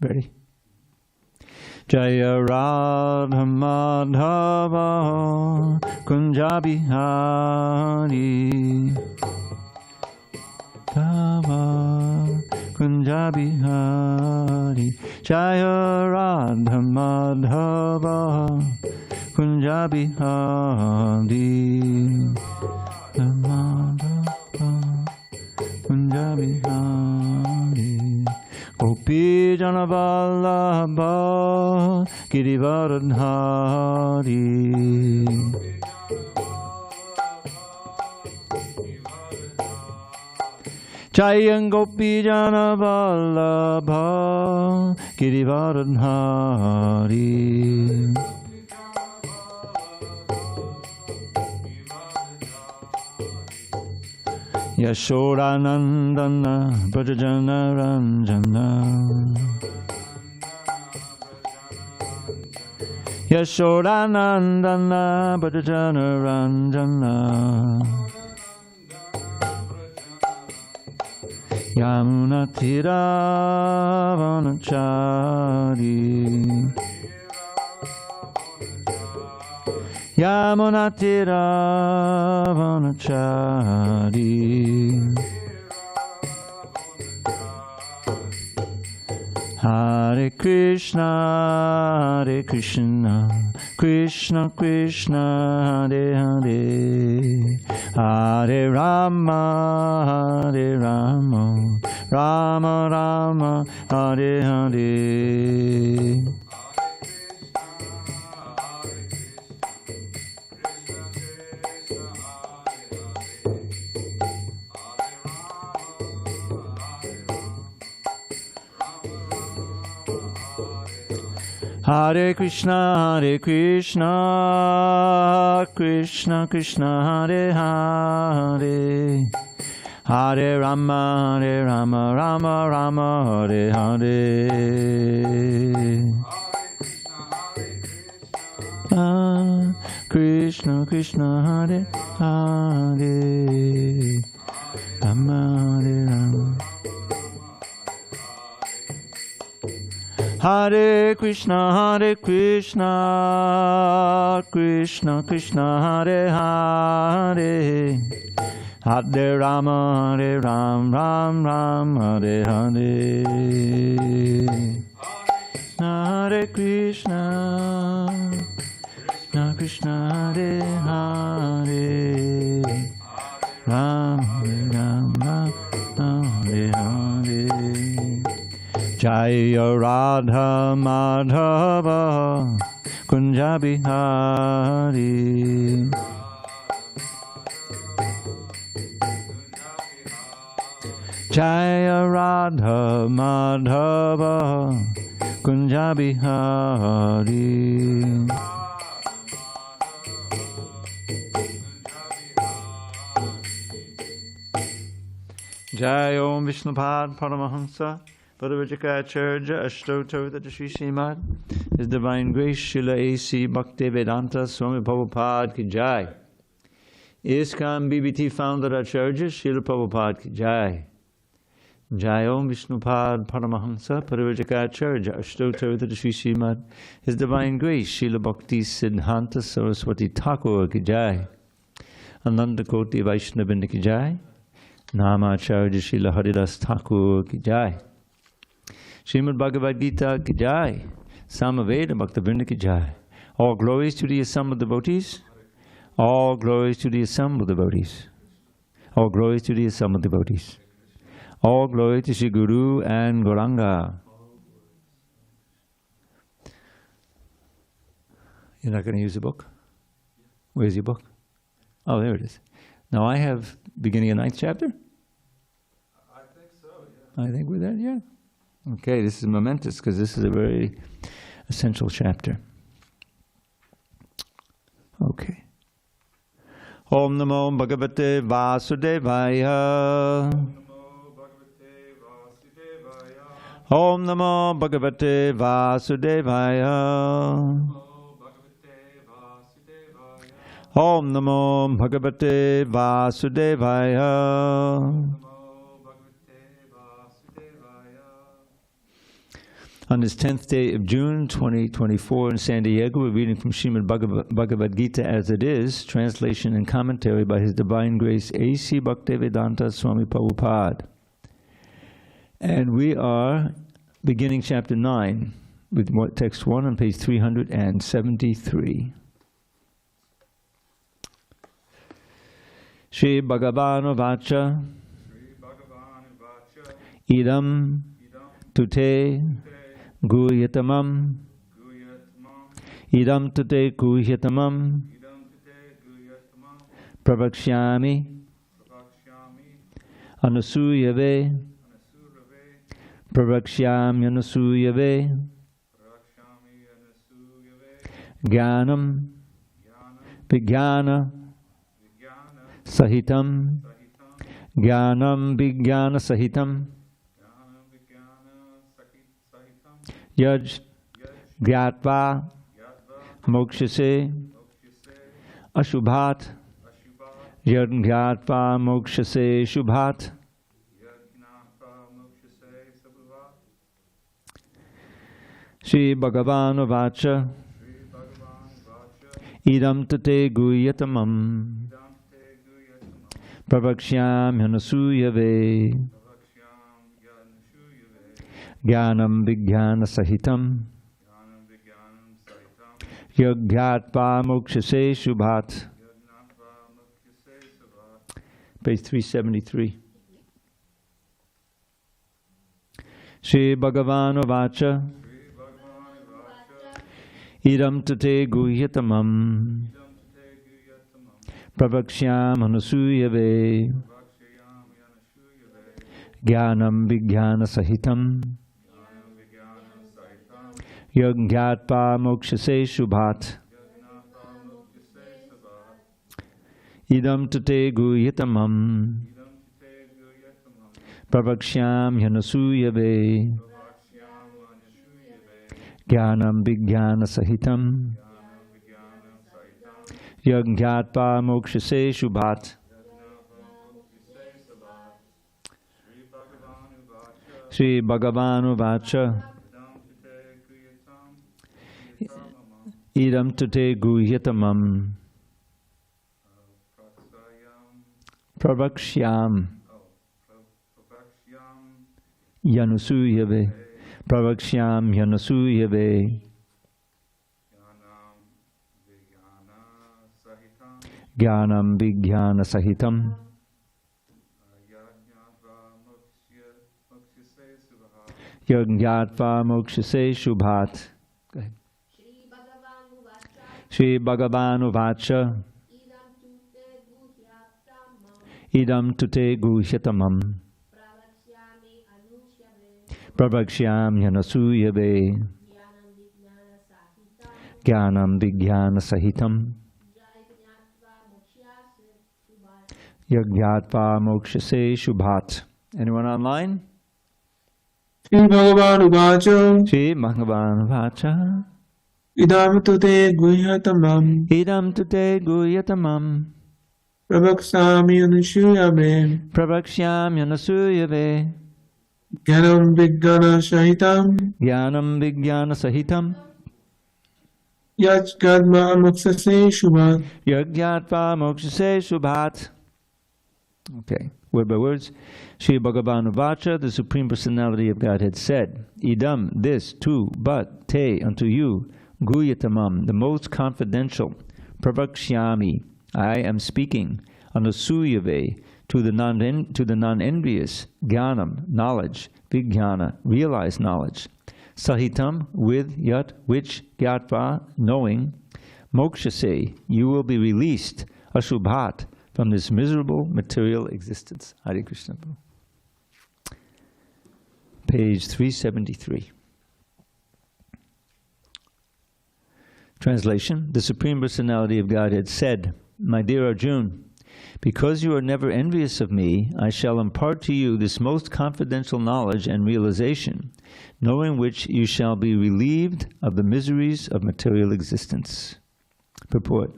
Ready? Jaya Radha Madhava Kunja Bihari Dava Kunja Bihari Jaya Radha Madhava Kunja Bihari Madhava Kunja Bihari Gopi Jana Vallabha Girivardhari Jayam Gopi Jana Vallabha Girivardhari Yashodanandana Brajajana Ranjana Yashodanandana Brajajana Ranjana Yamuna Tiravanachari Yamuna Tiravanachari Hare Krishna, Hare Krishna, Krishna Krishna, Hare Hare, Hare Rama, Hare Rama, Rama Rama, Hare Hare. Hare Krishna, Krishna Krishna, Hare Hare, Hare Rama, Rama Rama, Hare Hare. Krishna Krishna, Hare Hare, Rama Hare Rama. Hare Krishna, Krishna Krishna, Hare Hare, Hare Rama, Rama, Hare Hare. Hare Krishna, Krishna, Hare Hare, Rama, Hare Hare. Jaya Radha Madhava Kunja Bihari Jaya Radha Madhava Kunja Bihari Jai Om Vishnupad Paramahansa Bhagavad-Gita Ashtottara Shri Srimad, His Divine Grace Srila A.C. Bhaktivedanta Swami Prabhupada Ki Jai. ISKCON BBT Founder Acharya Srila Prabhupada Ki Jai. Jai Om Vishnupad Paramahansa Bhagavad-Gita Ashtottara Shri Srimad, His Divine Grace Srila Bhakti Siddhanta Saraswati Thakur Ki Jai. Ananda Koti Vaishnavindra Ki Jai. Namacharya Srila Haridas Thakur Ki Jai. Srimad Bhagavad Gita Ki Jai, Samaveda Bhaktivinoda Ki Jai. All glories to the assembled devotees. All glories to the assembled devotees. All glories to the assembled devotees. All glory to Shri Guru and Gauranga. You're not going to use the book? Where's your book? Oh, there it is. Now I have beginning of 9th chapter? I think so, yeah. I think we're there, yeah. Okay, this is momentous because this is a very essential chapter. Okay. Om Namo Bhagavate Vasudevaya. Om Namo Bhagavate Vasudevaya. Om Namo Bhagavate Vasudevaya. On this 10th day of June 2024 in San Diego, we're reading from Srimad Bhagavad Gita as it is, translation and commentary by His Divine Grace HG Dravida Swami Prabhupada. And we are beginning chapter 9 with text 1 on page 373. Shri Bhagavano Vacha Idam Tute Guhyatamam Idam Tute Guhyatamam Pravakshyami Anusuyave Pravakshyami Anusuyave Jnanam Vijnana Sahitam Jnanam Vijnana Sahitam Yaj Gyatva Mokshase Ashubhat Yad Gyatva Mokshase Shubhat. Shri Bhagavan Vacha Idam Tate Guhyatamam Pravakshyam Yanasuyave Jnanam Vijnana Sahitam Yagyatva Mokshase Shubhat. Page 373. Shri Bhagavan Vacha Idam Tate Guhyatamam Pravakshyam Anusuyave Jnanam Vijnana Sahitam Yagyatva Mokshase Shubhat. Idam Tate Guhyatamam Pravakshyam Yanasuyave Jnanam Vijnana Sahitam Yagyatva Mokshase Shubhat. Shri Bhagavan Vacha Idam Tate Guhyatamam Pravakshyam Yanusuyave Pravakshyam Yanusuyave Jnanam Vijnana Sahitam Yagyatva Mokshase Shubhat. Go ahead. Shri Bhagavan Vacha Idam Tute Guhyatamam Pravakshyam Yanasuyave Jnanam Vijnana Sahitam Yagyatva Mokshase Shubhat. Anyone online? Shri Bhagavan Vacha Shri Bhagavan Vacha Idam Tute Guhyatamam Idam Tute Guhyatamam Pravakshyami Anusuyave Pravakshyam Yanasuyave Jnanam Vijnana Sahitam Jnanam Vijnana Sahitam Yagyatva Mokshase Shubhat. Yagyatva Mokshase Shubhat. Okay, word by words. Shri Bhagavan Vacha, the Supreme Personality of Godhead, said, Idam, this, too, but, te, unto you, Guhyatamam, the most confidential, Pravakshyami, I am speaking, Anusuyave, to the non-envious, Jnanam, knowledge, Vijnana, realized knowledge, Sahitam, with, yat, which, Gyatva, knowing, Mokshase, you will be released, Ashubhat, from this miserable material existence. Hare Krishna. Page 373. Translation. The Supreme Personality of Godhead said, My dear Arjun, because you are never envious of me, I shall impart to you this most confidential knowledge and realization, knowing which you shall be relieved of the miseries of material existence. Purport.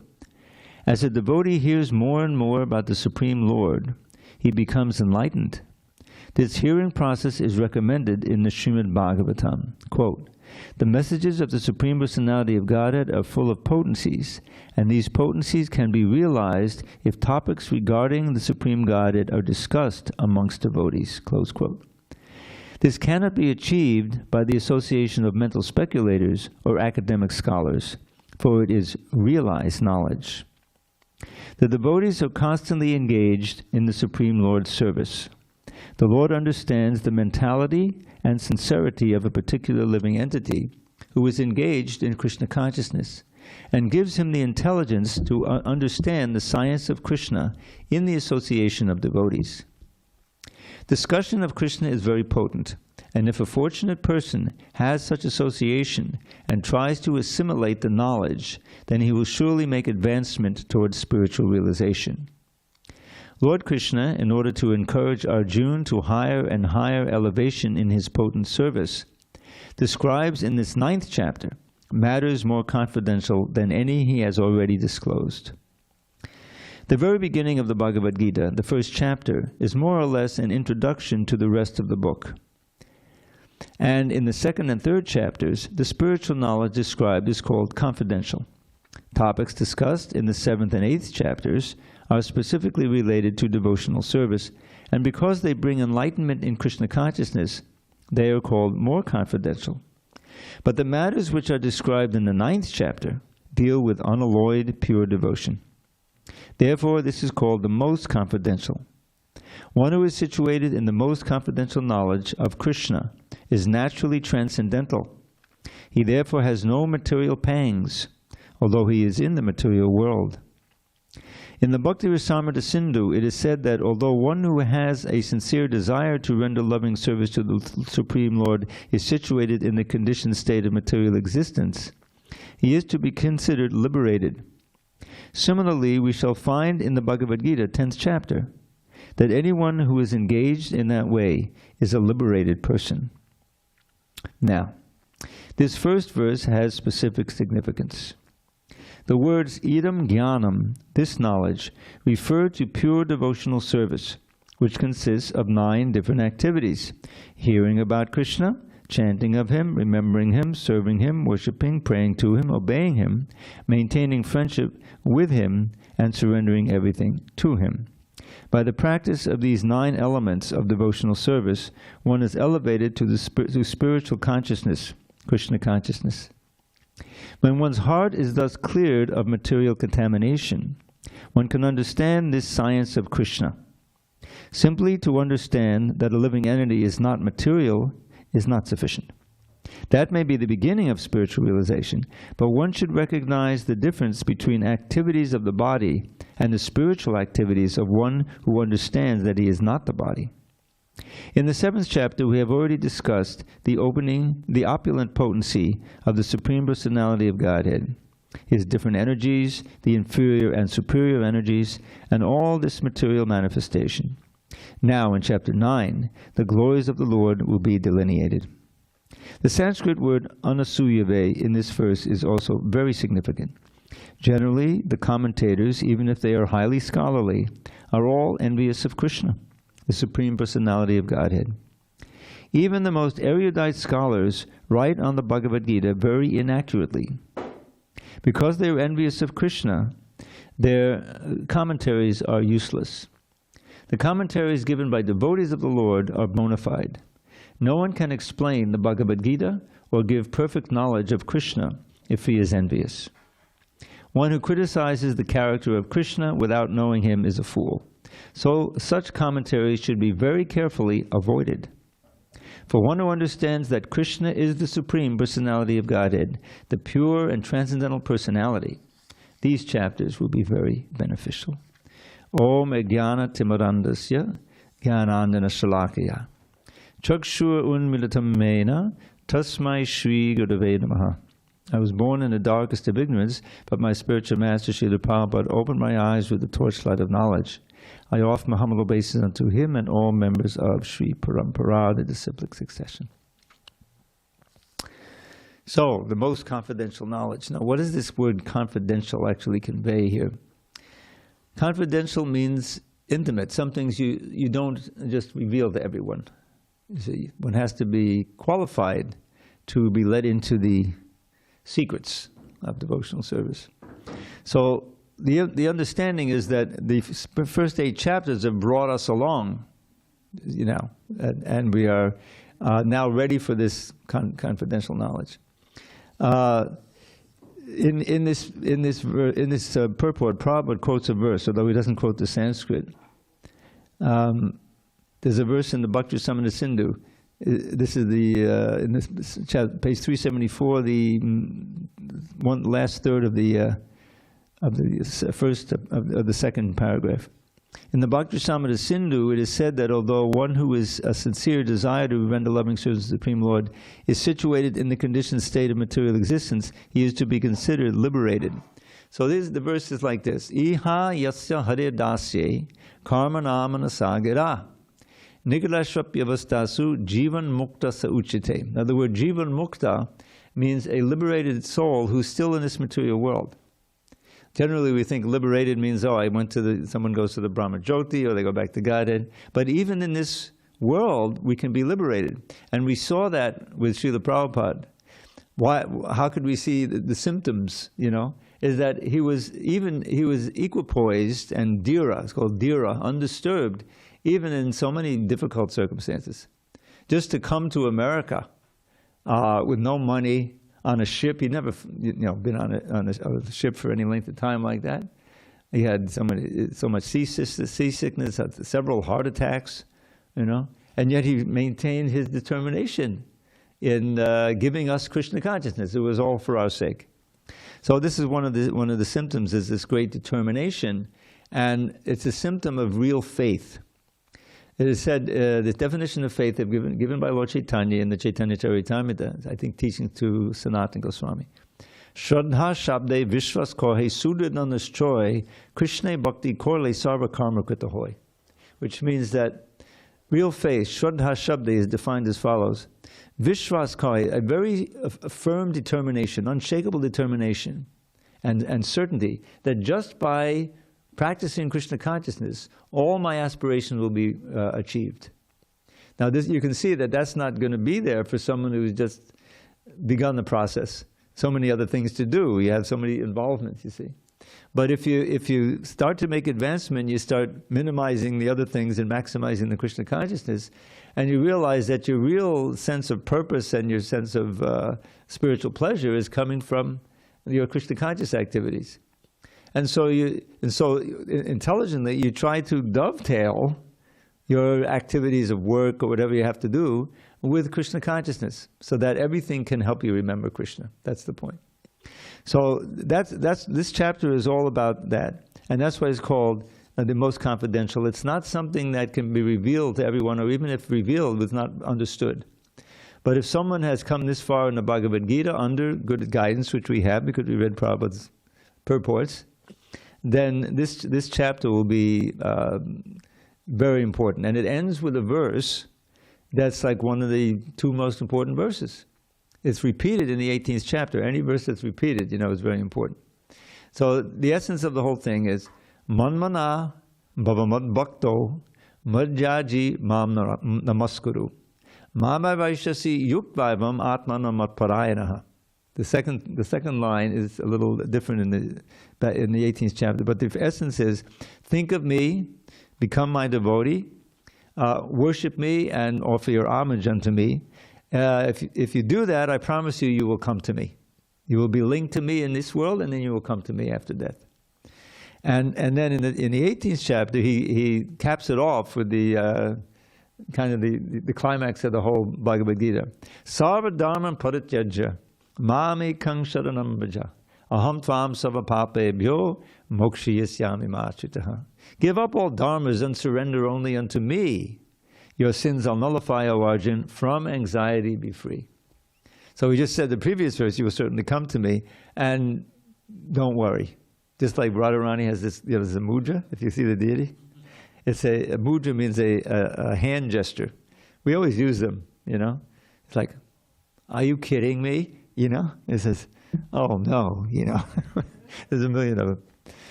As a devotee hears more and more about the Supreme Lord, he becomes enlightened. This hearing process is recommended in the Srimad Bhagavatam. Quote, "The messages of the Supreme Personality of Godhead are full of potencies, and these potencies can be realized if topics regarding the Supreme Godhead are discussed amongst devotees." Close quote. This cannot be achieved by the association of mental speculators or academic scholars, for it is realized knowledge. The devotees are constantly engaged in the Supreme Lord's service. The Lord understands the mentality and sincerity of a particular living entity who is engaged in Krishna consciousness, and gives him the intelligence to understand the science of Krishna in the association of devotees. Discussion of Krishna is very potent, and if a fortunate person has such association and tries to assimilate the knowledge, then he will surely make advancement towards spiritual realization. Lord Krishna, in order to encourage Arjuna to higher and higher elevation in his potent service, describes in this 9th chapter matters more confidential than any he has already disclosed. The very beginning of the Bhagavad Gita, the 1st chapter, is more or less an introduction to the rest of the book. And in the 2nd and 3rd chapters, the spiritual knowledge described is called confidential. Topics discussed in the 7th and 8th chapters are specifically related to devotional service, and because they bring enlightenment in Krishna consciousness, they are called more confidential. But the matters which are described in the 9th chapter deal with unalloyed, pure devotion. Therefore, this is called the most confidential. One who is situated in the most confidential knowledge of Krishna is naturally transcendental. He therefore has no material pangs, although he is in the material world. In the Bhakti Rasamrita Sindhu, it is said that although one who has a sincere desire to render loving service to the Supreme Lord is situated in the conditioned state of material existence, he is to be considered liberated. Similarly, we shall find in the Bhagavad Gita, 10th chapter, that anyone who is engaged in that way is a liberated person. Now, this first verse has specific significance. The words idam jnanam, this knowledge, refer to pure devotional service, which consists of 9 different activities: hearing about Krishna, chanting of him, remembering him, serving him, worshipping, praying to him, obeying him, maintaining friendship with him, and surrendering everything to him. By the practice of these 9 elements of devotional service, one is elevated to spiritual consciousness, Krishna consciousness. When one's heart is thus cleared of material contamination, one can understand this science of Krishna. Simply to understand that a living entity is not material is not sufficient. That may be the beginning of spiritual realization, but one should recognize the difference between activities of the body and the spiritual activities of one who understands that he is not the body. In the 7th chapter, we have already discussed the opulent potency of the Supreme Personality of Godhead, his different energies, the inferior and superior energies, and all this material manifestation. Now, in chapter 9, the glories of the Lord will be delineated. The Sanskrit word anasuyave in this verse is also very significant. Generally, the commentators, even if they are highly scholarly, are all envious of Krishna, the Supreme Personality of Godhead. Even the most erudite scholars write on the Bhagavad Gita very inaccurately. Because they are envious of Krishna, their commentaries are useless. The commentaries given by devotees of the Lord are bona fide. No one can explain the Bhagavad Gita or give perfect knowledge of Krishna if he is envious. One who criticizes the character of Krishna without knowing him is a fool. So such commentaries should be very carefully avoided. For one who understands that Krishna is the Supreme Personality of Godhead, the pure and transcendental personality, these chapters will be very beneficial. Om Jnana Timarandasya Jnanandana Shalakaya Chakshur Unmilitam Mena Tasmai Shri Gurave Namaha. I was born in the darkest of ignorance, but my spiritual master Srila Prabhupada opened my eyes with the torchlight of knowledge. I offer my humble obeisance unto him and all members of Sri Parampara, the disciplic succession. So, the most confidential knowledge. Now, what does this word confidential actually convey here? Confidential means intimate. Some things you don't just reveal to everyone. You see, one has to be qualified to be led into the secrets of devotional service. So the understanding is that the first 8 chapters have brought us along, and we are now ready for this confidential knowledge. In this purport, Prabhupada quotes a verse, although he doesn't quote the Sanskrit. There's a verse in the Bhakti Samana Sindhu. This is in this chapter, page 374, the last third of the second paragraph. In the Bhakti Samana Sindhu, it is said that although one who is a sincere desire to render loving service to the Supreme Lord is situated in the conditioned state of material existence, he is to be considered liberated. So the verse is like this: Iha yasya hare dasye karma namana sagira nigalashvapyavastasu jivan mukta sa uchite. Now the word jivan mukta means a liberated soul who's still in this material world. Generally, we think liberated means, someone goes to the Brahma Jyoti, or they go back to Godhead. But even in this world, we can be liberated. And we saw that with Srila Prabhupada. How could we see the symptoms, is that he was equipoised and dhira, it's called dhira, undisturbed, even in so many difficult circumstances. Just to come to America with no money, on a ship. He'd never, been on a ship for any length of time like that. He had so much seasickness, had several heart attacks, and yet he maintained his determination in giving us Krishna consciousness. It was all for our sake. So this is one of the symptoms, is this great determination, and it's a symptom of real faith. It is said, the definition of faith given by Lord Chaitanya in the Chaitanya Charitamrita, I think teaching to Sanatana Goswami. Shraddha Shabde Vishwas Kohe Sudridanaschoi Krishna Bhakti Korle Sarva Karma Krita Hoy. Which means that real faith, Shraddha Shabde, is defined as follows. Vishwas Kohe, a very firm determination, unshakable determination and certainty that just by practicing Krishna consciousness, all my aspirations will be achieved. Now, you can see that that's not going to be there for someone who's just begun the process. So many other things to do. You have so many involvements, you see. But if you start to make advancement, you start minimizing the other things and maximizing the Krishna consciousness, and you realize that your real sense of purpose and your sense of spiritual pleasure is coming from your Krishna conscious activities. And so intelligently, you try to dovetail your activities of work or whatever you have to do with Krishna consciousness, so that everything can help you remember Krishna. That's the point. So this chapter is all about that, and that's why it's called the most confidential. It's not something that can be revealed to everyone, or even if revealed, was not understood. But if someone has come this far in the Bhagavad Gita under good guidance, which we have because we read Prabhupada's purports, then this chapter will be very important. And it ends with a verse that's like one of the 2 most important verses. It's repeated in the 18th chapter. Any verse that's repeated, is very important. So the essence of the whole thing is, Manmana bhavamad bhakto madjaji mam namaskuru mama vaishasi yukvaivam atmana matparayanaha. The second line is a little different in the 18th chapter, but the essence is, think of me, become my devotee, worship me, and offer your homage unto me. If you do that, I promise you, you will come to me. You will be linked to me in this world, and then you will come to me after death. And then in the 18th chapter, he caps it off with the kind of the climax of the whole Bhagavad Gita. Sarva dharma parityajya Mami kang sharanam bhaja aham tvam savapapebhyo mokshiyasyami machitaha. Give up all dharmas and surrender only unto me. Your sins I'll nullify, O Arjun. From anxiety be free. So we just said the previous verse, you will certainly come to me, and don't worry. Just like Radharani has this, there's a mudra, if you see the deity. It's a mudra means a hand gesture. We always use them, It's like, are you kidding me? It says, oh no, there's a million of them.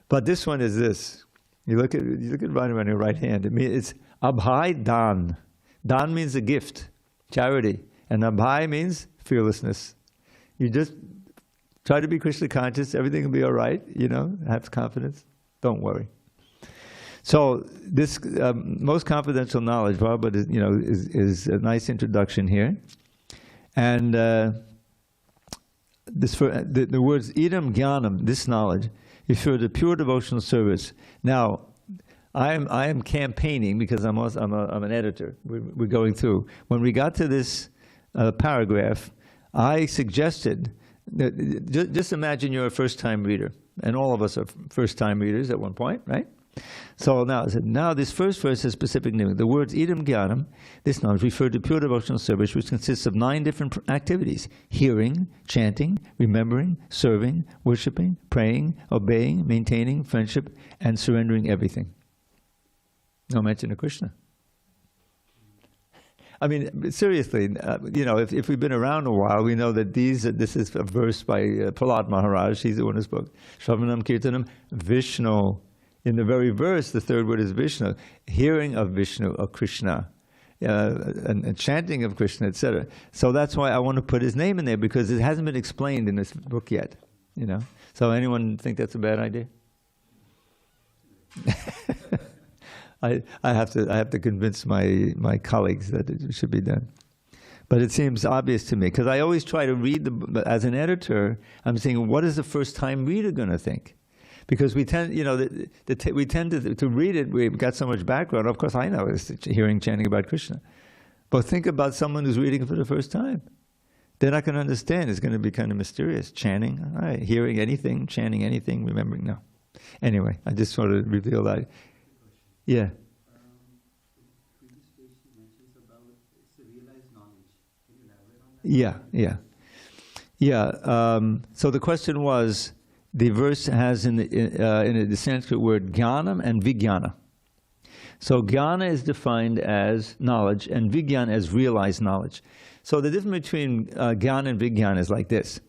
But this one is this. You look at Vanu on your right hand. It's Abhay Dan. Dan means a gift, charity, and Abhay means fearlessness. You just try to be Krishna conscious. Everything will be all right. Have confidence. Don't worry. So this most confidential knowledge, Prabhupada, is a nice introduction here, and the words idam jnanam, this knowledge, refer to pure devotional service. Now, I am campaigning because I'm an editor. We're going through. When we got to this paragraph, I suggested that just imagine you're a first-time reader, and all of us are first-time readers at one point, right? So now I said, this first verse has specific meaning. The words idam jnanam, this knowledge, refer to pure devotional service, which consists of 9 different activities: hearing, chanting, remembering, serving, worshipping, praying, obeying, maintaining, friendship, and surrendering everything. No mention of Krishna. I mean, seriously, if we've been around a while, we know that this is a verse by Prahlad Maharaj. He's the one who spoke. Shravanam Kirtanam Vishnu. In the very verse, the third word is Vishnu. Hearing of Vishnu, of Krishna, and chanting of Krishna, etc. So that's why I want to put his name in there, because it hasn't been explained in this book yet. So anyone think that's a bad idea? I have to convince my colleagues that it should be done. But it seems obvious to me, because I always try to read as an editor, I'm saying, what is the first time reader going to think? Because we tend, we tend to read it. We've got so much background. Of course, I know it's hearing chanting about Krishna, but think about someone who's reading it for the first time. They're not going to understand. It's going to be kind of mysterious. Chanting, all right, hearing anything, chanting anything, remembering. No. Anyway, I just sort of reveal that. Yeah. Yeah. So the question was, the verse has in the Sanskrit word jnanam and vijnana. So jnana is defined as knowledge, and vijnana as realized knowledge. So the difference between jnana and vijnana is like this.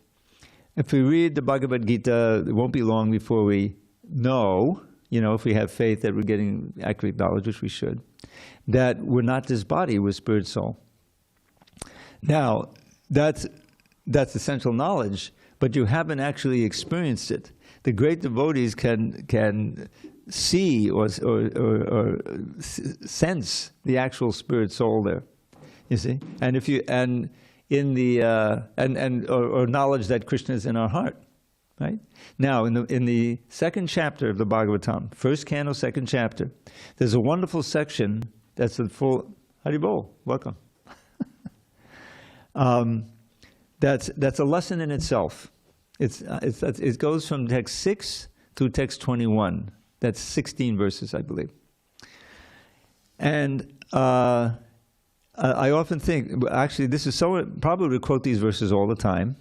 If we read the Bhagavad Gita, it won't be long before we know, if we have faith that we're getting accurate knowledge, which we should, that we're not this body, we're spirit soul. Now, that's essential knowledge, but you haven't actually experienced it. The great devotees can see or sense the actual spirit soul there. You see, and if you or knowledge that Krishna is in our heart, right? Now, in the second chapter of the Bhagavatam, first canto, second chapter, there's a wonderful section that's a full. Haribol, welcome. That's a lesson in itself. It goes from text 6 to text 21. That's 16 verses, I believe. And I often think, actually, this is so, probably quote these verses all the time.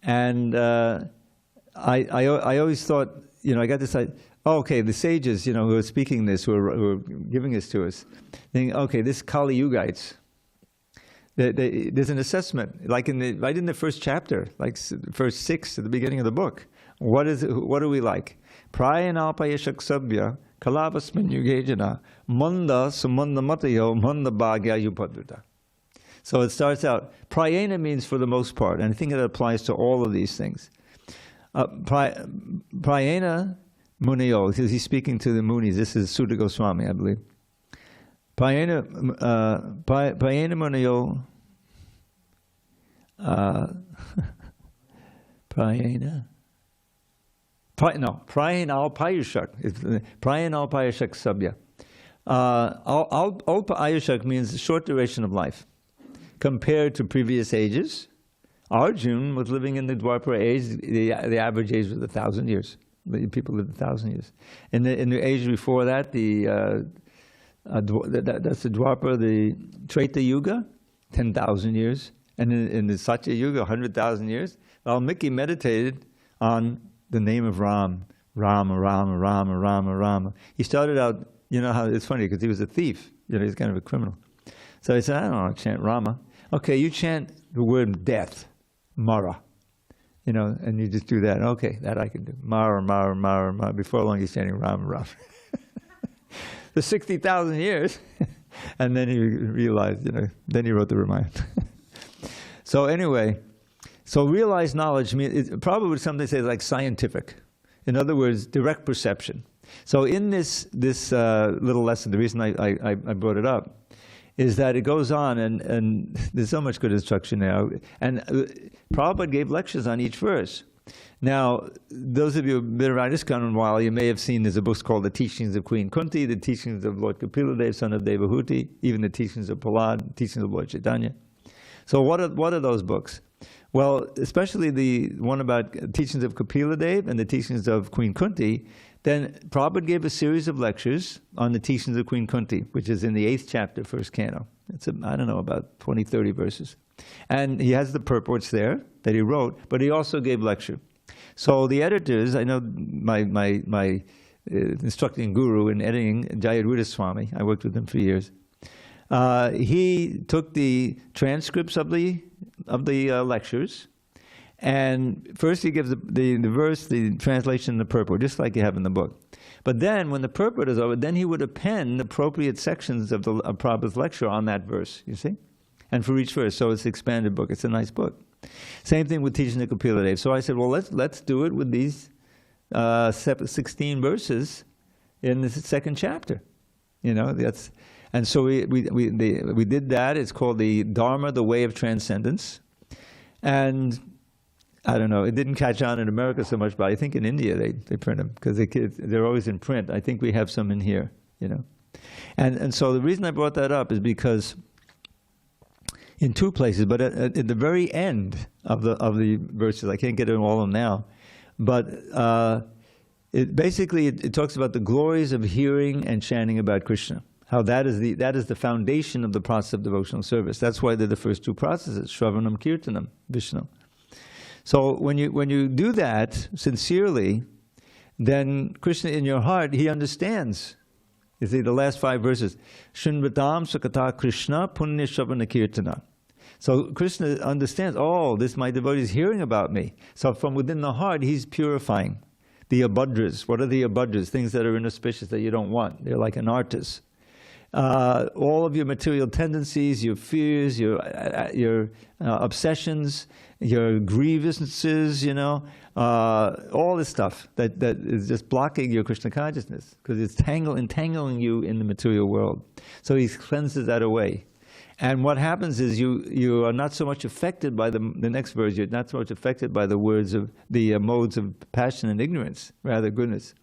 And I always thought, I got this idea, the sages, who are speaking this, who are giving this to us, thinking, this Kali Yugites. There's an assessment, like right in the first chapter, like first 6 at the beginning of the book. What are we like? Prayanalpayashak sabya kalavasmin yugejana manda sumanda matayo manda bhagya yupadvita. So it starts out, prayena means for the most part, and I think it applies to all of these things. Prayena muniyo, because he's speaking to the munis. This is Sutta Goswami, I believe. Prayena muniyo. Prayena alpayushak. Prayena alpayushak sabya. Alpa ayushak means short duration of life. Compared to previous ages, Arjun was living in the Dwapara age. The average age was 1,000 years. People lived 1,000 years. In the age before that, that's the Dwapara, the Treta Yuga, 10,000 years. And in the Satya Yuga, 100,000 years. Valmiki meditated on the name of Ram. Rama, Rama, Rama, Rama, Rama. He started out, how it's funny, because he was a thief. He's kind of a criminal. So he said, I don't want to chant Rama. Okay, you chant the word death, Mara. And you just do that. Okay, that I can do. Mara, Mara, Mara, Mara. Before long, he's chanting Rama, Rama. for 60,000 years. And then he realized, then he wrote the Ramayana. So anyway, so realized knowledge, it's probably something say like scientific. In other words, direct perception. So in this little lesson, the reason I brought it up is that it goes on, and there's so much good instruction now. And Prabhupada gave lectures on each verse. Now, those of you who've been around ISKCON a while, you may have seen there's a book called The Teachings of Queen Kunti, The Teachings of Lord Kapila, son of Devahuti, even The Teachings of Prahlad, The Teachings of Lord Chaitanya. So what are those books? Well, especially the one about Teachings of Kapila Dev and the Teachings of Queen Kunti, then Prabhupada gave a series of lectures on the Teachings of Queen Kunti, which is in the 8th chapter, 1st canto. It's, I don't know, about 20, 30 verses. And he has the purports there that he wrote, but he also gave lecture. So the editors, I know my instructing guru in editing, Jayarudha Swami, I worked with him for years. He took the transcripts of the lectures, and first he gives the verse, the translation, and the purport, just like you have in the book. But then, when the purport is over, then he would append appropriate sections of Prabhupada's lecture on that verse, you see? And for each verse, so it's an expanded book. It's a nice book. Same thing with Teaching the Kapila Dev. So I said, well, let's do it with these 16 verses in the 2nd chapter. And so we did that. It's called the Dharma, the Way of Transcendence. And I don't know, it didn't catch on in America so much, but I think in India they print them because they're always in print. I think we have some in here, And so the reason I brought that up is because in 2 places, but at the very end of the verses, I can't get into all of them now, but it talks about the glories of hearing and chanting about Krishna. How that is the foundation of the process of devotional service. That's why they're the first 2 processes: Shravanam, Kirtanam, Vishnu. So when you do that sincerely, then Krishna in your heart, he understands. You see the last 5 verses: Shinvatam Sukata Krishna Punya Shravana Kirtana. So Krishna understands, oh, this my devotee is hearing about me. So from within the heart, he's purifying the abhadras. What are the abhadras? Things that are inauspicious that you don't want. They're like an artist. All of your material tendencies, your fears, your obsessions, your grievances, all this stuff that is just blocking your Krishna consciousness because it's entangling you in the material world. So he cleanses that away. And what happens is you are not so much affected by the next verse. You're not so much affected by the words of the modes of passion and ignorance, rather goodness.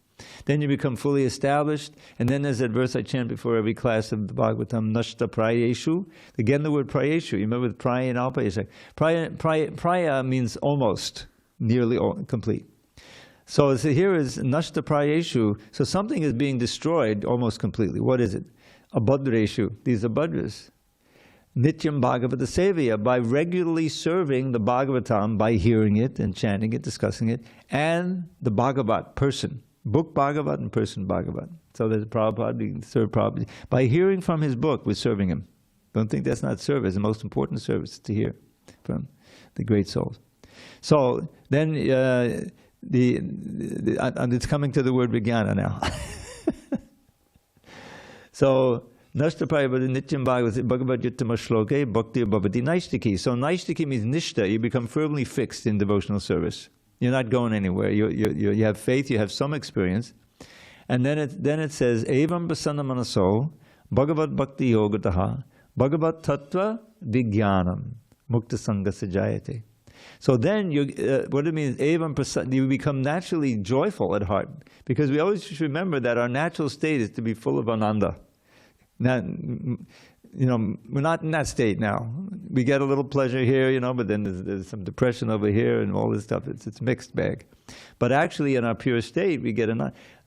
Then you become fully established, and then there's that verse I chant before every class of the Bhagavatam, Nashta Prayeshu. Again, the word Prayeshu. You remember with Praya and Alpa? Praya means almost, nearly complete. So here is Nashta Prayeshu. So something is being destroyed almost completely. What is it? Abhadreshu. These are Abhadras. Nityam Bhagavata Sevaya, by regularly serving the Bhagavatam, by hearing it and chanting it, discussing it, and the Bhagavat, person. Book Bhagavat and person Bhagavat. So there's Prabhupada being served Prabhupada. By hearing from his book, we're serving him. Don't think that's not service. The most important service is to hear from the great souls. So then it's coming to the word Vijnana now. So Nashtapraya Nityam Bhagavad Gita Shloke Bhakti Bhavati Naishtiki. So Naishtiki means Nishta. You become firmly fixed in devotional service. You're not going anywhere. You have faith, you have some experience. And then it says, Evam Prasanna Manaso Bhagavad Bhakti Yogataha Bhagavad Tattva Vijnanam Mukta Sangha Sajayate. So then what it means, Evam Prasanna, you become naturally joyful at heart. Because we always should remember that our natural state is to be full of ananda. Now, we're not in that state now. We get a little pleasure here, but then there's some depression over here and all this stuff. It's a mixed bag. But actually, in our pure state, we get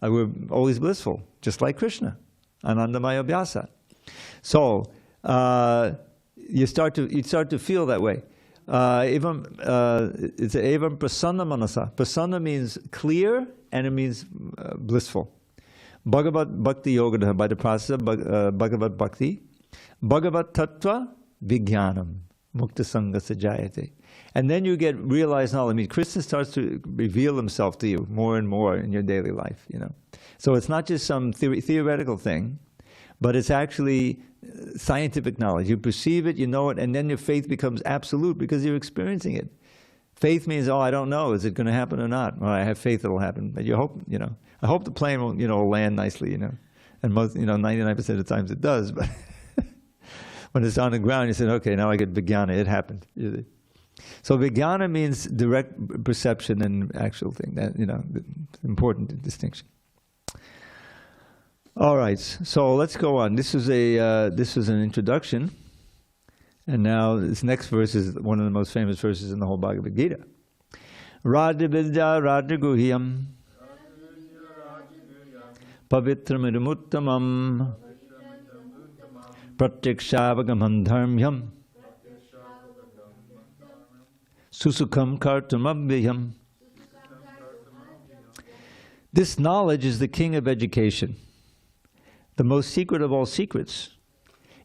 we're always blissful, just like Krishna, Anandamaya Abhyasa. So you start to feel that way. It's evam prasanna manasa. Prasanna means clear, and it means blissful. Bhagavad Bhakti Yoga, by the process of Bhagavad Bhakti. Bhagavad Tattva Vijnanam. Mukta Sangha Sajayate. And then you get realized knowledge. I mean, Krishna starts to reveal himself to you more and more in your daily life, you know. So it's not just some theoretical thing, but it's actually scientific knowledge. You perceive it, you know it, and then your faith becomes absolute because you're experiencing it. Faith means, oh, I don't know, is it going to happen or not? Well, I have faith it'll happen, but you hope, you know. I hope the plane will, you know, land nicely, you know. And most, you know, 99% of the times it does, but when it's on the ground, you say, okay, now I get vijnana, it happened. So vijnana means direct perception and actual thing. That, you know, important distinction. All right, so let's go on. This is an introduction, and now this next verse is one of the most famous verses in the whole Bhagavad Gita. Radha Vidya Radha Guhyam Pavitramidamuttamam Pratyakshavagamam dharmyam Susukham kartamabhyam. This knowledge is the king of education, the most secret of all secrets.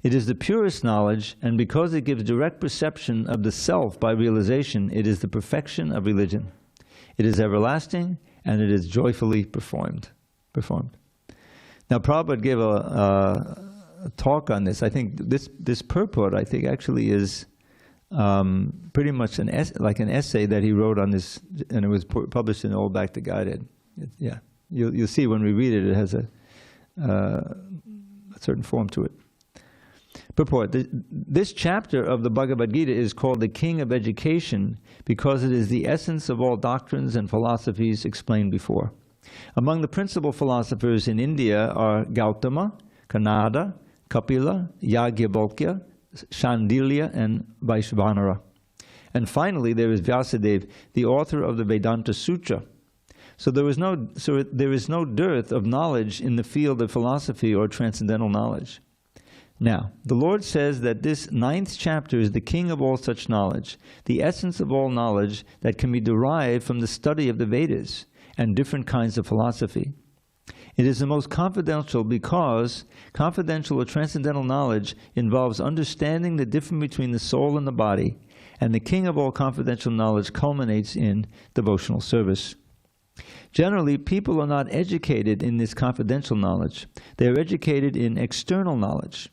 It is the purest knowledge, and because it gives direct perception of the self by realization, it is the perfection of religion. It is everlasting, and it is joyfully performed. Now, Prabhupada gave a talk on this. I think this purport, I think, actually is pretty much like an essay that he wrote on this, and it was published in Old Bhakti Guided. Yeah, you'll see when we read it, it has a certain form to it. Purport. This chapter of the Bhagavad Gita is called the King of Education because it is the essence of all doctrines and philosophies explained before. Among the principal philosophers in India are Gautama, Kanada, Kapila, Yagyavalkya, Shandilya, and Vaishvanara. And finally, there is Vyasadeva, the author of the Vedanta Sutra. So there is no dearth of knowledge in the field of philosophy or transcendental knowledge. Now, the Lord says that this 9th chapter is the king of all such knowledge, the essence of all knowledge that can be derived from the study of the Vedas and different kinds of philosophy. It is the most confidential because confidential or transcendental knowledge involves understanding the difference between the soul and the body, and the king of all confidential knowledge culminates in devotional service. Generally, people are not educated in this confidential knowledge. They are educated in external knowledge.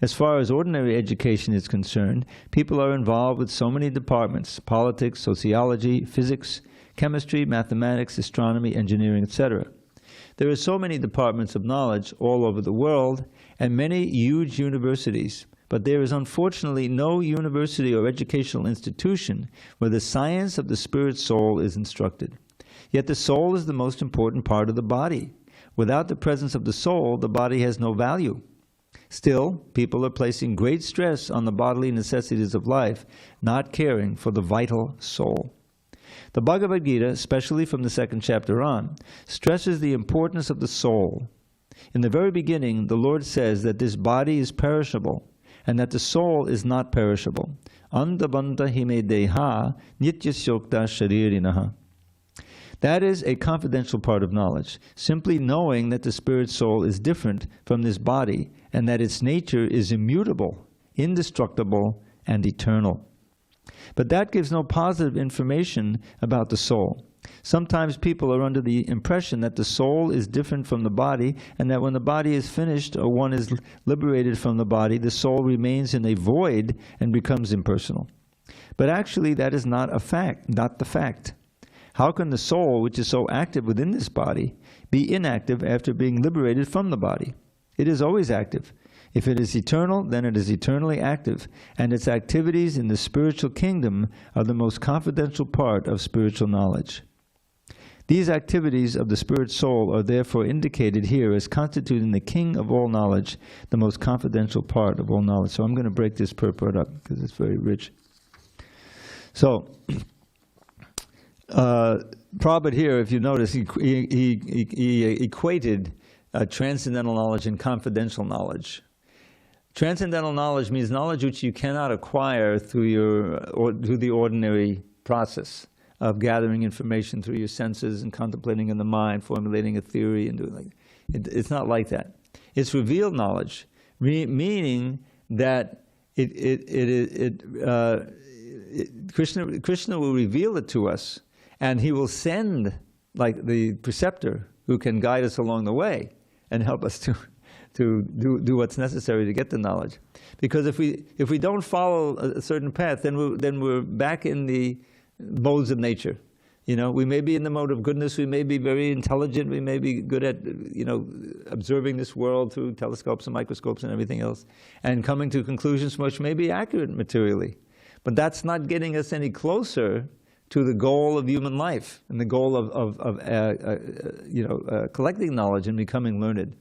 As far as ordinary education is concerned, people are involved with so many departments: politics, sociology, physics, chemistry, mathematics, astronomy, engineering, etc. There are so many departments of knowledge all over the world and many huge universities, but there is unfortunately no university or educational institution where the science of the spirit soul is instructed. Yet the soul is the most important part of the body. Without the presence of the soul, the body has no value. Still, people are placing great stress on the bodily necessities of life, not caring for the vital soul. The Bhagavad Gita, especially from the 2nd chapter on, stresses the importance of the soul. In the very beginning, the Lord says that this body is perishable, and that the soul is not perishable. Andabanta hime deha nityasyokta sharirinaha. That is a confidential part of knowledge, simply knowing that the spirit soul is different from this body and that its nature is immutable, indestructible, and eternal. But that gives no positive information about the soul. Sometimes people are under the impression that the soul is different from the body and that when the body is finished or one is liberated from the body, the soul remains in a void and becomes impersonal. But actually that is not the fact. How can the soul, which is so active within this body, be inactive after being liberated from the body? It is always active. If it is eternal, then it is eternally active, and its activities in the spiritual kingdom are the most confidential part of spiritual knowledge. These activities of the spirit soul are therefore indicated here as constituting the king of all knowledge, the most confidential part of all knowledge. So I'm going to break this purport up because it's very rich. So, Prabhupada here, if you notice, he equated transcendental knowledge and confidential knowledge. Transcendental knowledge means knowledge which you cannot acquire through the ordinary process of gathering information through your senses and contemplating in the mind, formulating a theory and doing like it's not like that. It's revealed knowledge, meaning that Krishna will reveal it to us, and he will send like the preceptor who can guide us along the way and help us to do what's necessary to get the knowledge. Because if we don't follow a certain path, then we're back in the modes of nature. You know, we may be in the mode of goodness, we may be very intelligent, we may be good at, observing this world through telescopes and microscopes and everything else, and coming to conclusions which may be accurate materially. But that's not getting us any closer to the goal of human life and the goal of collecting knowledge and becoming learned.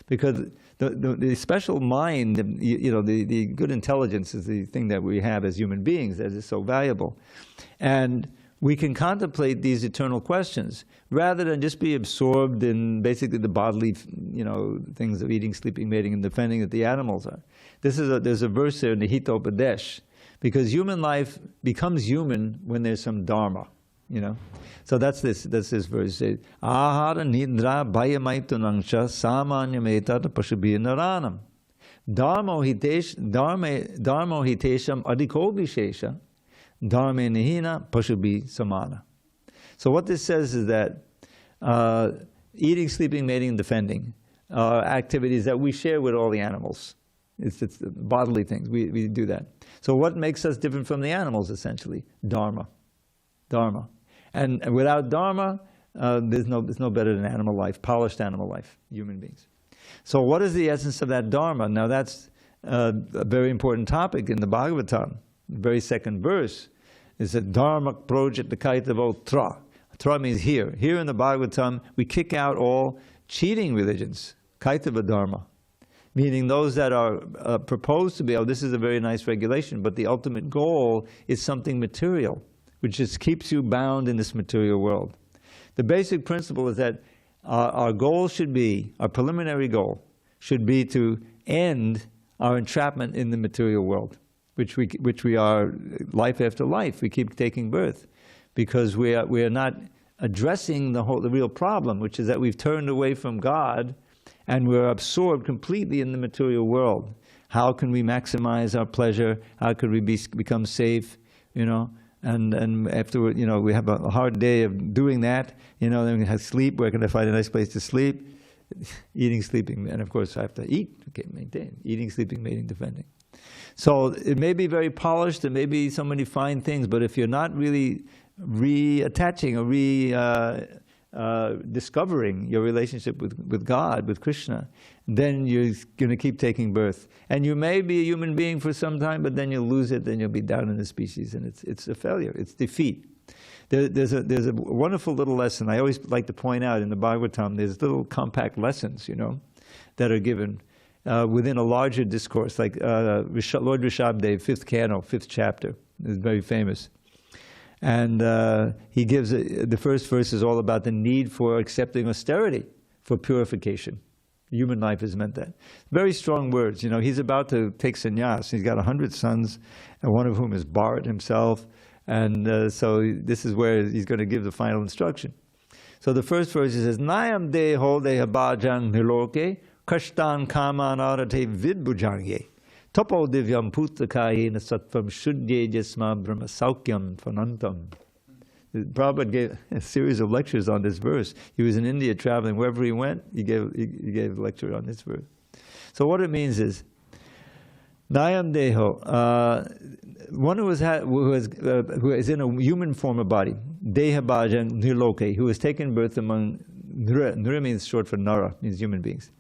Because the special mind, the good intelligence is the thing that we have as human beings that is so valuable. And we can contemplate these eternal questions rather than just be absorbed in basically the bodily, things of eating, sleeping, mating, and defending that the animals are. There's a verse there in the Hitopadesh, because human life becomes human when there's some dharma, So that's this verse. It says, Ahara nidra bhayamaitunangsha samanyametat pashabhi naranam. Dharmo hitesham adhikobhishesha. Dharme nihina pashabhi samana. So what this says is that eating, sleeping, mating, and defending are activities that we share with all the animals. It's bodily things. We do that. So what makes us different from the animals, essentially? Dharma. And without dharma, there's no better than animal life, polished animal life, human beings. So what is the essence of that dharma? Now that's a very important topic in the Bhagavatam. The very second verse is that dharma projit the kaitavo tra. Tra means here. Here in the Bhagavatam, we kick out all cheating religions, kaitava dharma, meaning those that are proposed to be, this is a very nice regulation, but the ultimate goal is something material, which just keeps you bound in this material world. The basic principle is that our goal should be, our preliminary goal should be to end our entrapment in the material world, which we are life after life. We keep taking birth because we are not addressing the real problem, which is that we've turned away from God and we're absorbed completely in the material world. How can we maximize our pleasure? How could we become safe? And afterward, we have a hard day of doing that. Then we have sleep. Where can I find a nice place to sleep? Eating, sleeping, and of course I have to eat. Okay, maintain. Eating, sleeping, mating, defending. So it may be very polished, it may be so many fine things, but if you're not really reattaching or discovering your relationship with God, with Krishna, then you're going to keep taking birth. And you may be a human being for some time, but then you'll lose it, then you'll be down in the species, and it's a failure, it's defeat. There's a wonderful little lesson I always like to point out in the Bhagavatam. There's little compact lessons, that are given within a larger discourse, like Lord Rishabdev, 5th canto, 5th chapter, is very famous. And he gives, the first verse is all about the need for accepting austerity, for purification. Human life is meant that. Very strong words. He's about to take sannyas. He's got 100 sons, and one of whom is Bharat himself. And so this is where he's going to give the final instruction. So the first verse says, Nayam deho deha bhajang niloke, kashtan kaman arate vidbhujangye. Topo divyam putakayena sattvam shuddye jasma brahma saukyam fanantam. Prabhupada gave a series of lectures on this verse. He was in India traveling. Wherever he went, he gave a lecture on this verse. So what it means is, Nayam deho, one who is in a human form of body, deha bhajang nirloke, who has taken birth among nira. Nira means short for nara, means human beings.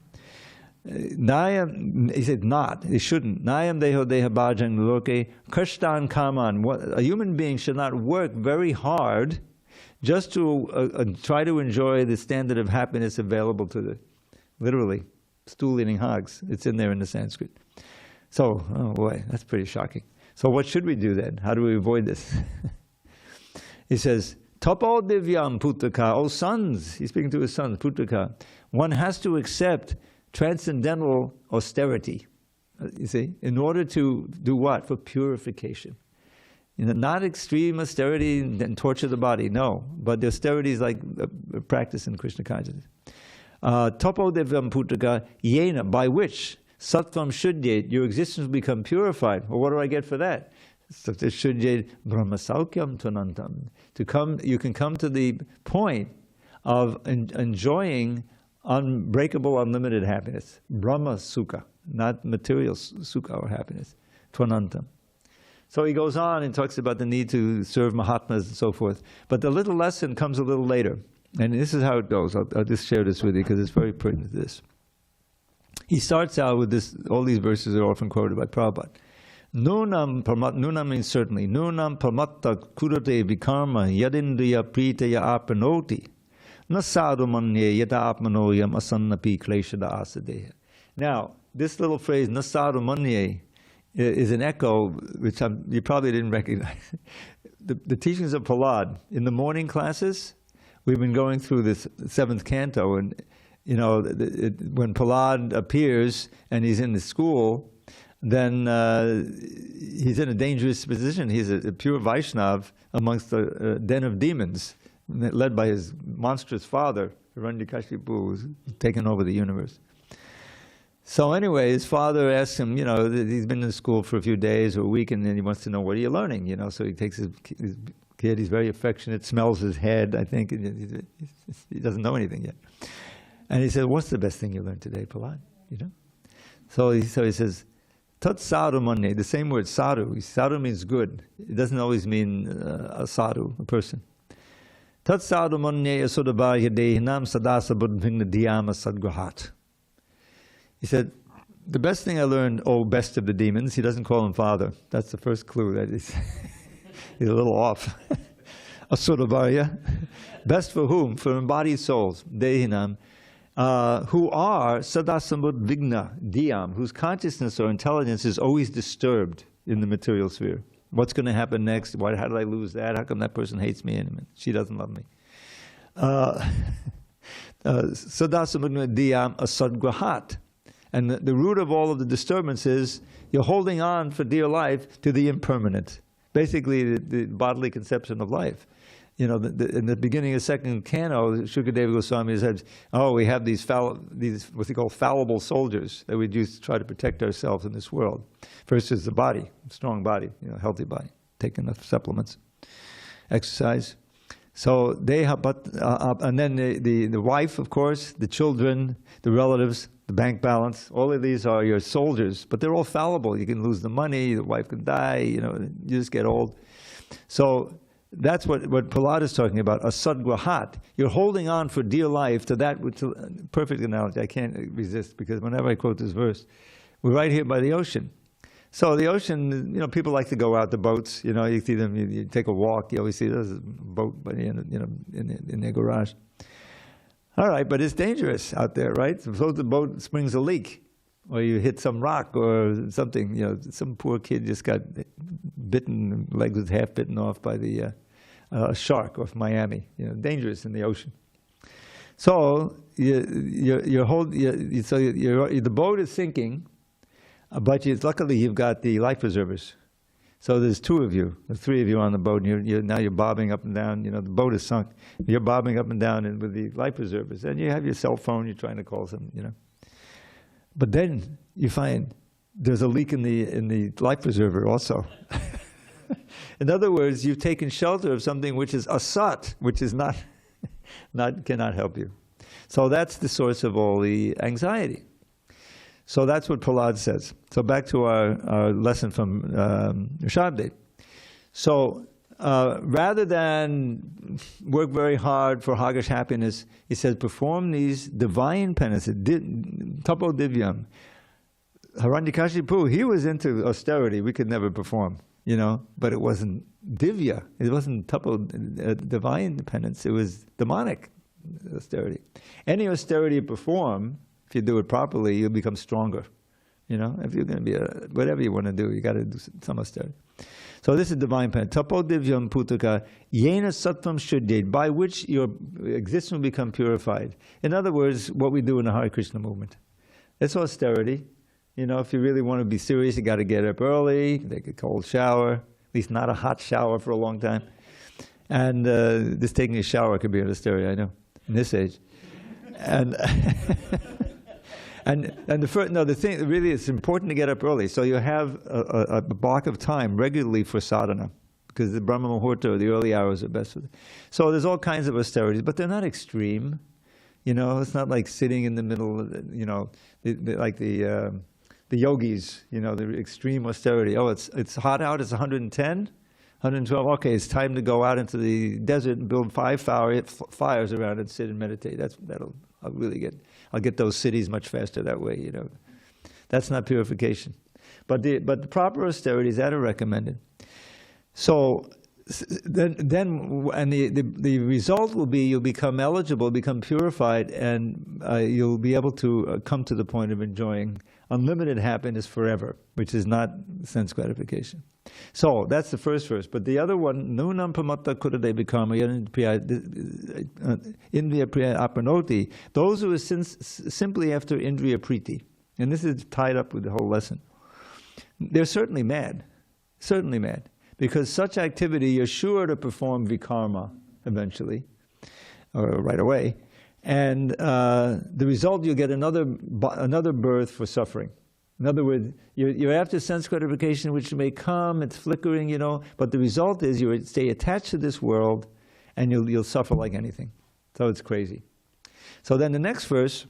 Nayam, he said not, he shouldn't. Nayam deho deha bhajang nirloke, krishtan kaman. A human being should not work very hard just to try to enjoy the standard of happiness available to literally, stool-eating hogs. It's in there in the Sanskrit. So, oh boy, that's pretty shocking. So what should we do then? How do we avoid this? He says, Tapo divyam putaka, oh sons, he's speaking to his sons, putaka. One has to accept transcendental austerity, you see, in order to do what? For purification. Not extreme austerity and torture the body, no. But the austerity is like a practice in Krishna consciousness. Tapo divyam putaka yena, by which Sattvam shuddhyet, your existence will become purified. Well, what do I get for that? Sattva shuddhyet brahmasaukyam tunantam. You can come to the point of enjoying unbreakable, unlimited happiness. Brahma sukha, not material sukha or happiness. Tvanantam. So he goes on and talks about the need to serve Mahatmas and so forth. But the little lesson comes a little later. And this is how it goes. I'll just share this with you because it's very pertinent to this. He starts out with this, all these verses are often quoted by Prabhupada. Nunam means certainly. Nunam pamatta kurate vikarma yadindriya pritaya apanoti. Nasadu manye yata apmanoyam asannapi kleshada asadeha. Now, this little phrase, nasadu manye, is an echo, which you probably didn't recognize. The teachings of Prahlad, in the morning classes, we've been going through this 7th canto, and when Prahlad appears and he's in the school, then he's in a dangerous position. He's a pure Vaishnav amongst a den of demons, led by his monstrous father, Hiranyakashipu, who's taken over the universe. So anyway, his father asks him, he's been in school for a few days or a week, and then he wants to know, what are you learning? So he takes his kid, he's very affectionate, smells his head, I think, and he doesn't know anything yet. And he says, what's the best thing you learned today, Prahlad? So he says, Tat sadhu manne, the same word, sadhu. Sadhu means good. It doesn't always mean a sadhu, a person. Tat sadhu manne asudabhaya dehinam sadasa buddhvingna dhyama sadguhat. He said, the best thing I learned, best of the demons, he doesn't call him father. That's the first clue that he's a little off. Asudabhaya. Best for whom? For embodied souls. Dehinam. Who are sadasambuddhvigna dhyam, whose consciousness or intelligence is always disturbed in the material sphere. What's going to happen next? How did I lose that? How come that person hates me? And she doesn't love me. Sadasambuddhvigna dhyam asadgrahat. And the root of all of the disturbance is you're holding on for dear life to the impermanent. Basically, the bodily conception of life. In the beginning of 2nd canto, Shukadeva Goswami said, we have these what they call fallible soldiers that we use to try to protect ourselves in this world. First is the body, strong body, healthy body, take enough supplements, exercise. So they have, and then the wife, of course, the children, the relatives, the bank balance, all of these are your soldiers, but they're all fallible. You can lose the money, the wife can die, you just get old. So that's what Prahlad is talking about, a sadgrahat. You're holding on for dear life to that, which, perfect analogy, I can't resist, because whenever I quote this verse, we're right here by the ocean. So the ocean, people like to go out to boats, you see them, you take a walk, you always see there's a boat by the end, in their garage. All right, but it's dangerous out there, right? Suppose the boat springs a leak, or you hit some rock or something, some poor kid just got bitten, leg was half bitten off by the shark off Miami, dangerous in the ocean. So the boat is sinking, but luckily you've got the life preservers. So there's 2 of you, or 3 of you on the boat, and now you're bobbing up and down. The boat is sunk. You're bobbing up and down with the life preservers, and you have your cell phone. You're trying to call some, But then you find there's a leak in the life preserver also. In other words, you've taken shelter of something which is asat, which is cannot help you. So that's the source of all the anxiety. So that's what Prahlad says. So back to our lesson from Rishabdev. So rather than work very hard for Haggish happiness, he says, perform these divine penances, tapo divyam. Hiranyakashipu, he was into austerity, we could never perform, but it wasn't divya, it wasn't tapo, divine penance, it was demonic austerity. Any austerity you perform, if you do it properly, you'll become stronger. If you're going to be whatever you want to do, you got to do some austerity. So this is divine penance. Tapo divyam putaka yena sattvam shuddhyet, by which your existence will become purified. In other words, what we do in the Hare Krishna movement. It's austerity. If you really want to be serious, you got to get up early, take a cold shower, at least not a hot shower for a long time. And just taking a shower could be an austerity, I know, in this age. And And the thing really, it's important to get up early. So you have a block of time regularly for sadhana, because the Brahma Muhurta or the early hours are best for it. So there's all kinds of austerities, but they're not extreme. It's not like sitting in the middle, like the yogis, the extreme austerity. Oh, it's hot out, it's 110, 112. Okay, it's time to go out into the desert and build 5 fires around and sit and meditate. I'll get those cities much faster that way. That's not purification. But the proper austerities that are recommended. So then the result will be you'll become eligible, become purified, and you'll be able to come to the point of enjoying unlimited happiness forever, which is not sense gratification. So that's the first verse. But the other one, nunam pamatta kurade bhikarma indriya priya apanoti, those who are simply after indriya priti, and this is tied up with the whole lesson, they're certainly mad, because such activity you're sure to perform vikarma eventually, or right away, and the result, you'll get another birth for suffering. In other words, you're after sense gratification, which may come, it's flickering, but the result is you stay attached to this world, and you'll suffer like anything. So it's crazy. So then the next verse,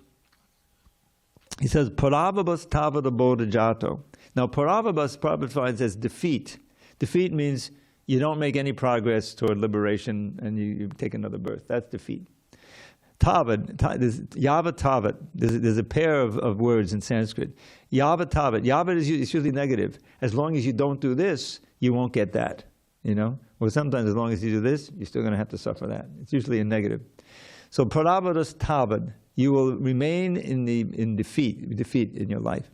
he says, Paravabhas tavada bodha jato. Now Paravabhas, Prabhupada defines as defeat. Defeat means you don't make any progress toward liberation, and you take another birth. That's defeat. Tavad, yava tavat. There's a pair of words in Sanskrit. Yava tavat. Yava is usually negative. As long as you don't do this, you won't get that. Or sometimes as long as you do this, you're still going to have to suffer that. It's usually a negative. So paravadas tavad. You will remain in defeat in your life.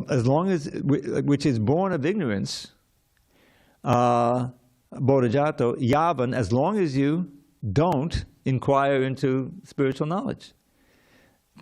As long as, which is born of ignorance, bodhajato, yavan, as long as you don't inquire into spiritual knowledge.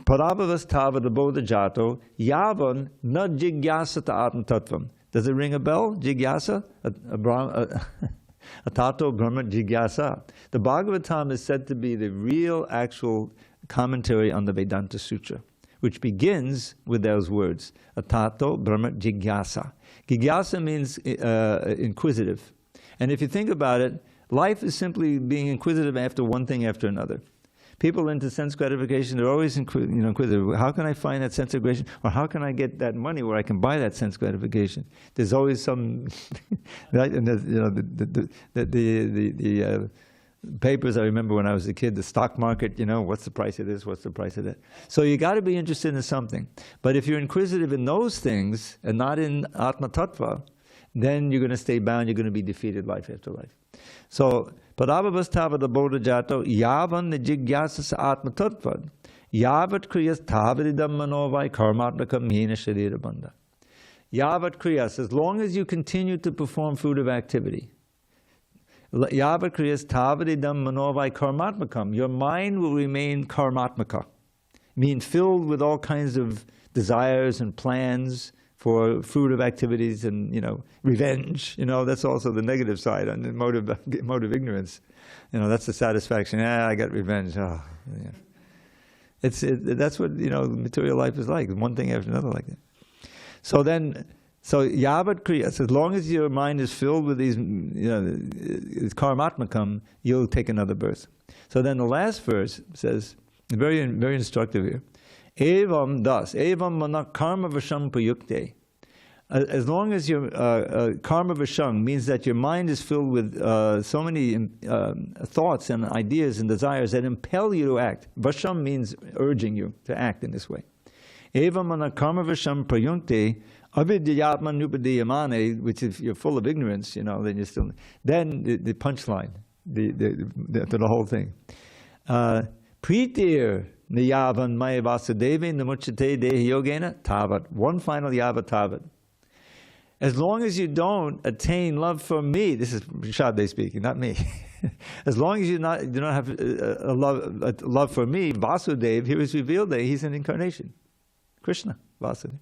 Paravavas tavada bodhajato, yavan na jigyasata atma tattvam. Does it ring a bell? Jigyasa? A tato brahma jigyasa. The Bhagavatam is said to be the real, actual commentary on the Vedanta Sutra, which begins with those words, atato brahma jigyasa. Jigyasa means inquisitive. And if you think about it, life is simply being inquisitive after one thing after another. People into sense gratification, they're always inquisitive. How can I find that sense gratification? Or how can I get that money where I can buy that sense gratification? There's always some, right? And the papers, I remember when I was a kid, the stock market, what's the price of this, what's the price of that? So you got to be interested in something. But if you're inquisitive in those things and not in Atma Tattva, then you're going to stay bound, you're going to be defeated life after life. So, Paravavas tavada bodha jato, yavan nijigyasas atma tattvad, yavat kriyas tavadidam manovai karmatmakam hina sharira bandha. Yavat kriyas, as long as you continue to perform fruitive activity, yavat kriyas tavadidam manovai karmatmakam, your mind will remain karmatmaka, mean filled with all kinds of desires and plans for fruitive activities and, revenge. That's also the negative side on the motive ignorance. That's the satisfaction. I got revenge. Oh, yeah. That's what, material life is like. One thing after another like that. So yavat kriyas, as long as your mind is filled with these, karmatmakam, you'll take another birth. So then the last verse says, very, very instructive here. Evam das, evam manak karma vasham payukte. As long as your karma vasham means that your mind is filled with so many thoughts and ideas and desires that impel you to act. Vasham means urging you to act in this way. Evam manak karma vasham payukte avidyayatma nupadiyamane, which if you're full of ignorance, then you're still. Then the punchline, for the whole thing. Pritir niyavan maya vasudevi namuchate dehi yogena tavat. One final yavat tavat. As long as you don't attain love for me, this is Shadde speaking, not me. As long as you do not have a love for me, Vasudev, here is revealed that he's an incarnation, Krishna, Vasudev.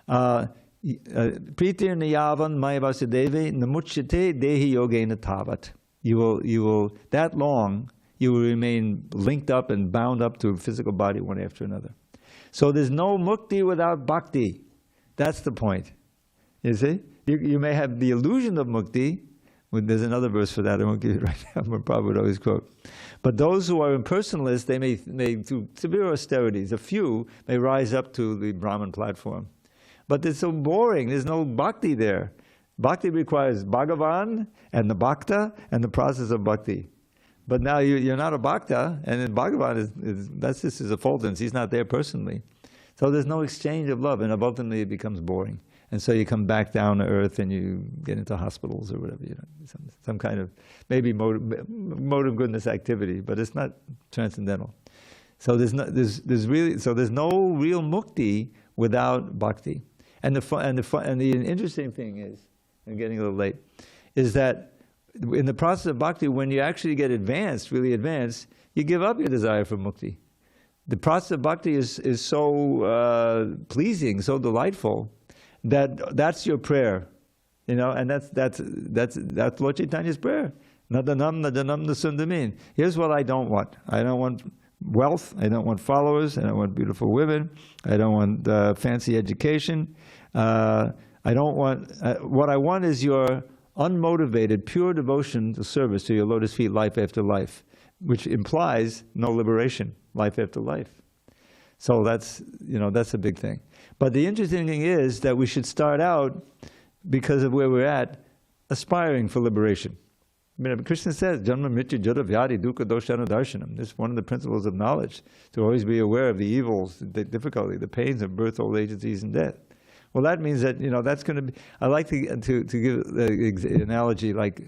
Pritir niyavan maya vasudevi namuchate dehi yogena tavat. You will that long. You will remain linked up and bound up to a physical body one after another. So there's no mukti without bhakti. That's the point. You see? You may have the illusion of mukti. There's another verse for that, I won't give it right now, but Prabhupada would always quote. But those who are impersonalists, they may, through severe austerities, a few may rise up to the Brahman platform. But it's so boring, there's no bhakti there. Bhakti requires Bhagavan and the bhakta and the process of bhakti. But now you're not a bhakta, and then Bhagavan that's just his effulgence, he's not there personally. So there's no exchange of love, and ultimately it becomes boring. And so you come back down to earth and you get into hospitals or whatever, some kind of maybe mode of goodness activity, but it's not transcendental. So there's no real mukti without bhakti. And the interesting thing is, I'm getting a little late, is that in the process of bhakti, when you actually get advanced, really advanced, you give up your desire for mukti. The process of bhakti is so pleasing, so delightful, that's your prayer, and that's Lord Chaitanya's prayer. Nadanam nadanam nasundamin. Here's what I don't want. I don't want wealth. I don't want followers. I don't want beautiful women. I don't want fancy education. I don't want. What I want is your unmotivated, pure devotion to service to your lotus feet, life after life, which implies no liberation, life after life. So that's a big thing. But the interesting thing is that we should start out, because of where we're at, aspiring for liberation. Krishna says, Janma Mrityu Jara Vyadi Dukkha Doshana Darshanam. This is one of the principles of knowledge, to always be aware of the evils, the difficulty, the pains of birth, old age, disease, and death. Well, that means that, that's going to be, I like to give an analogy like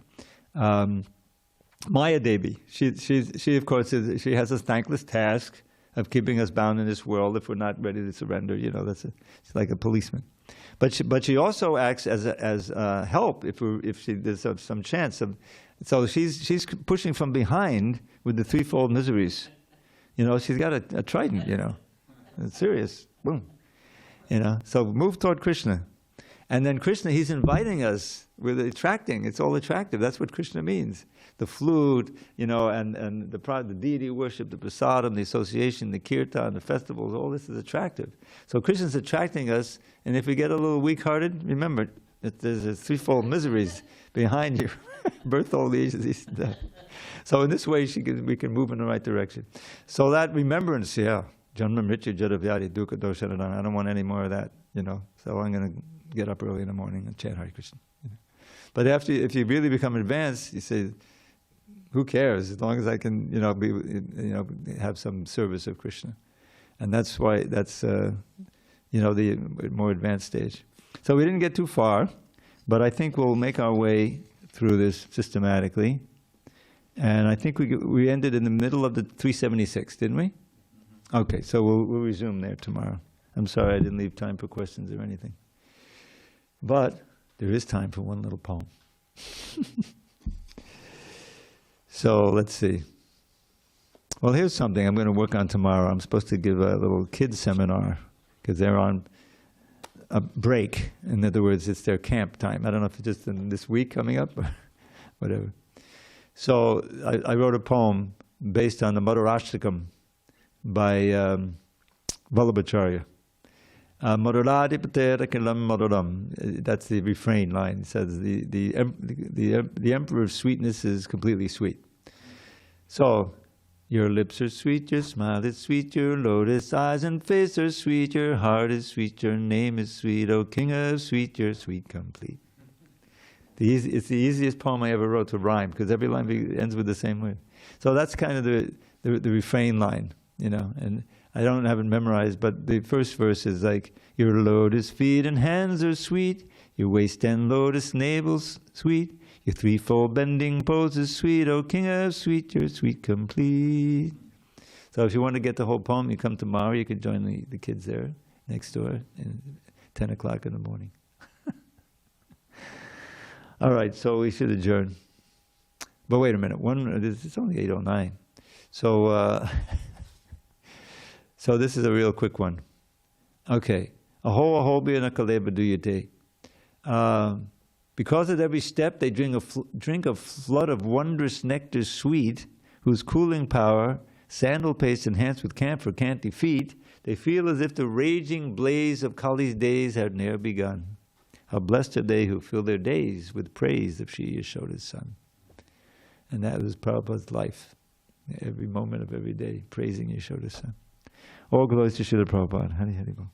Maya Devi. She of course, she has a thankless task of keeping us bound in this world if we're not ready to surrender. She's like a policeman. But she also acts as help if there's some chance of. So she's pushing from behind with the threefold miseries. She's got a trident. It's serious. Boom. So move toward Krishna. And then Krishna, he's inviting us with attracting. It's all attractive. That's what Krishna means. The flute, and the deity worship, the prasadam, the association, the kirtan, the festivals, all this is attractive. So Krishna's attracting us, and if we get a little weak-hearted, remember that there's threefold miseries behind you. Birth, old age, disease, and death. So in this way, we can move in the right direction. So that remembrance, Janma Mrityu Jara Vyadi Dukkha Doshana. I don't want any more of that, So I'm going to get up early in the morning and chant Hare Krishna. But if you really become advanced, you say, who cares? As long as I can, have some service of Krishna. And that's why the more advanced stage. So we didn't get too far, but I think we'll make our way through this systematically. And I think we ended in the middle of the 376, didn't we? Okay, so we'll resume there tomorrow. I'm sorry I didn't leave time for questions or anything. But there is time for one little poem. So let's see. Well, here's something I'm going to work on tomorrow. I'm supposed to give a little kids seminar because they're on a break. In other words, it's their camp time. I don't know if it's just in this week coming up or whatever. So I wrote a poem based on the Madhurashtakam by Vallabhacharya. Madhuradipatera kilam madhuram. That's the refrain line. It says the emperor of sweetness is completely sweet. So, your lips are sweet, your smile is sweet, your lotus eyes and face are sweet, your heart is sweet, your name is sweet, O king of sweet, you're sweet complete. It's the easiest poem I ever wrote to rhyme, because every line ends with the same word. So that's kind of the refrain line, and I don't have it memorized, but the first verse is like, your lotus feet and hands are sweet, your waist and lotus navel's sweet, your threefold bending pose is sweet, O king of sweet, you're sweet complete. So if you want to get the whole poem, you come tomorrow, you can join the kids there next door at 10 o'clock in the morning. All right, so we should adjourn. But wait a minute, it's only 8:09. So, so this is a real quick one. Okay. Aho aho bina kaleba duyate. Because at every step they drink a flood of wondrous nectar sweet, whose cooling power, sandal paste enhanced with camphor can't defeat, They feel as if the raging blaze of Kali's days had ne'er begun. How blessed are they who fill their days with praise of Shri Yashoda's son. And that was Prabhupada's life. Every moment of every day, praising Yashoda's son. All glories to Srila Prabhupada. Hari Hari Bol.